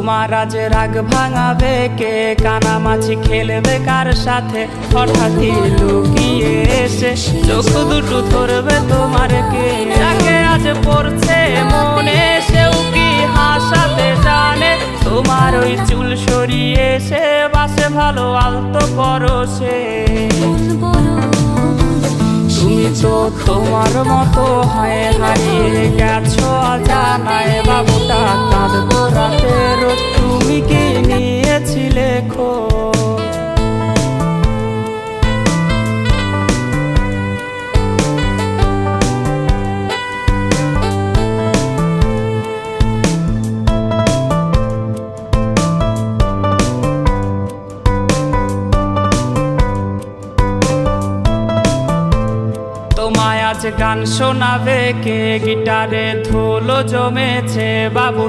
তোমার আজ রাগ ভাঙাবে কে, কানামাছি খেলবে কার সাথে, হঠাৎই লুকিয়ে এসে চোখ দুটো ধরবে তোমার কে। যাকে আজ পড়ছে মনে সেও কি হাসাতে জানে, তোমার ওই চুল সরিয়ে সে বাসে ভালো আলতো পরশে। তুমি তো তোমার মতো হয় হারিয়ে গেছো অজানায়, বাবুটা কাঁদতো রাতে রোজ, তুমি কি নিয়েছিলে খোঁজ? তোমায় আজ গান শোনাবে কে, গিটারে ধুলো জমেছে বাবুটা